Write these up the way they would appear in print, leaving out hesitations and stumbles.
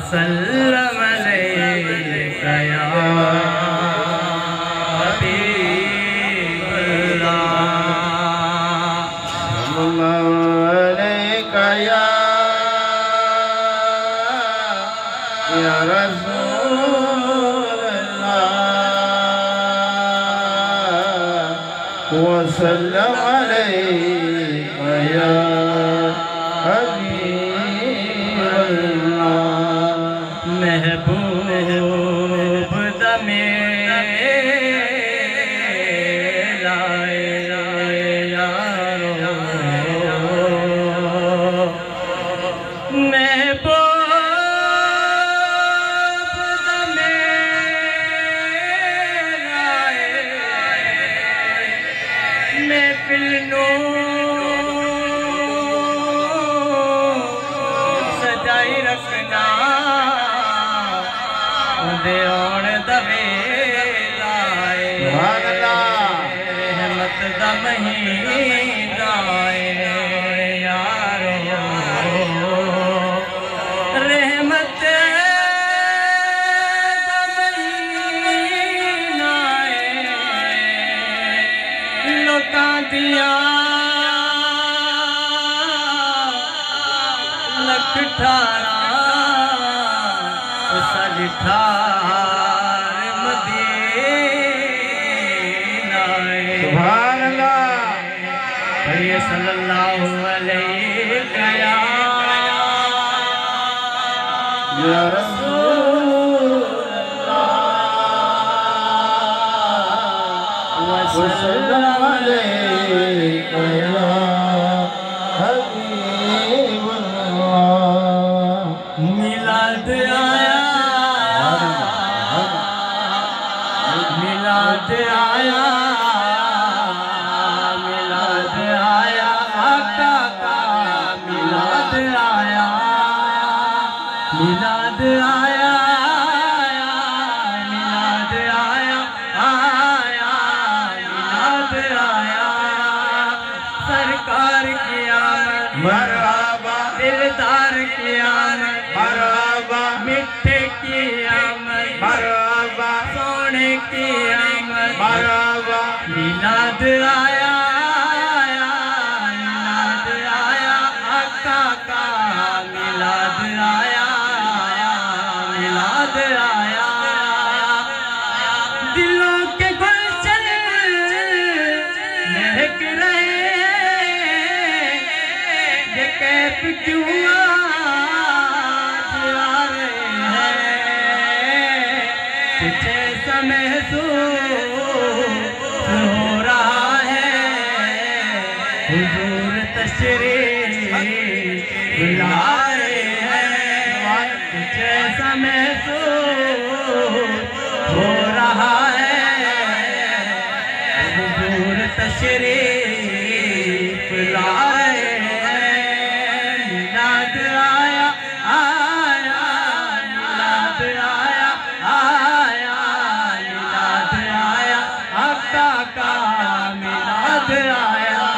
वसल्लम अलैका या या रसूल अल्लाह वसल्लम अलैका या हबीब अल्लाह। महबूब दमे सजाई रखना देवण दवे लाए रहमत दा महीना यारो रहमत दा महीना लोकां दिया लख ठारा ठार मदीना सुभान अल्लाह। पढ़िए सल्लल्लाहु अलैहि या रसूल अल्लाह वसल्लम अलैका या हबीब अल्लाह। मिलाद आया मिलाद आया मिलाद आया आका का मिलाद आया मिलाद आया मिलाद आया मिलाद आया सरकार की आमद मरहबा दिलदार की आमद मरहबा मिठे की आमद मरहबा सोने की आमद मरहबा मिलाद आया मिलाद आया आका का मिलाद आया मिलाद आया दिलों के गुलशन महक रहे ये कैफ क्यों आज आ रहे हैं तुझे महसूस हो रहा है हुजूर तशरीफ लाए हैं तुझे महसूस हो रहा है हुजूर तशरीफ लाए हैं मिलाद आया आया मिलाद आया आया मिलाद आया आका का मिलाद आया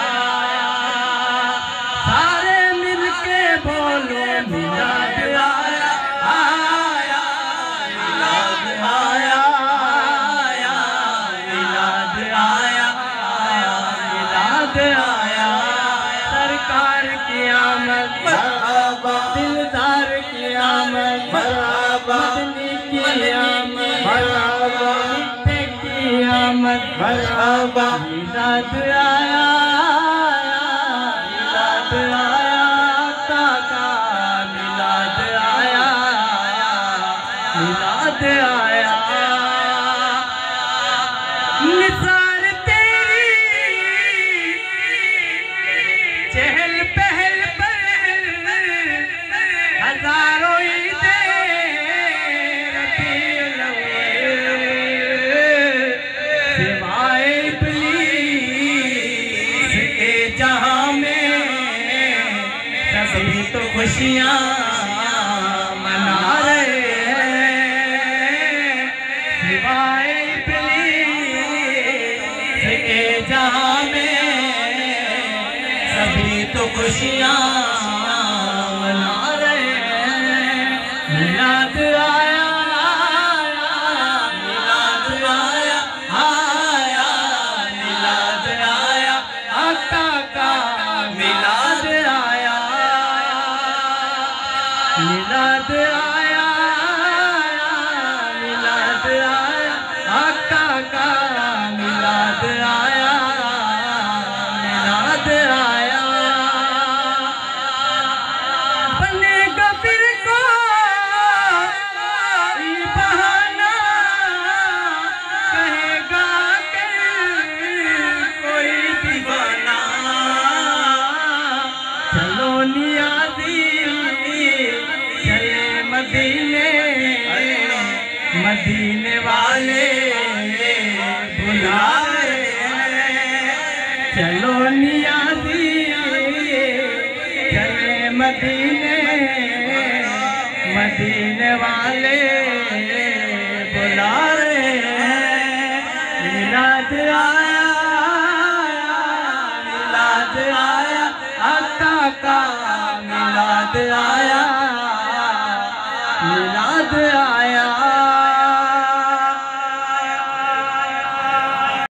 सारे मिलके बोलो मिलाद आया आया मिलाद आया आया मिलाद आया मिलाद आया सरकार की आमद मरहबा दिलदार की आमद मरहबा मदनी की आमद मरहबा मिठे की आमद मरहबा मिलाद आया मिलाद आया काका मिलाद आया मिलाद आया निसार तेरी चहल पहल पर हजारों ईदें रबीउल अव्वल सिवाए इब्लीस के जहां में सभी तो खुशियां मना रहे हैं सिवाए इब्लीस के जहां में सभी तो खुशियां मना रहे हैं मिलाद आया, मिलाद आया, आया मिलाद आया, आका का मिलाद आया, मिलाद आया, मिलाद आया, आका का मिलाद आया, मिलाद आया। बनेगा फिर कोई बहाना, कहेगा कि कोई दीवाना, चलो नियाज़ी चले मदीने, मदीने वाले बुला रहे हैं। चलो नियाज़ी चले मदीने, मदीने वाले बुला रहे हैं। मिलाद आया, मिलाद आया, आका का मिलाद आया।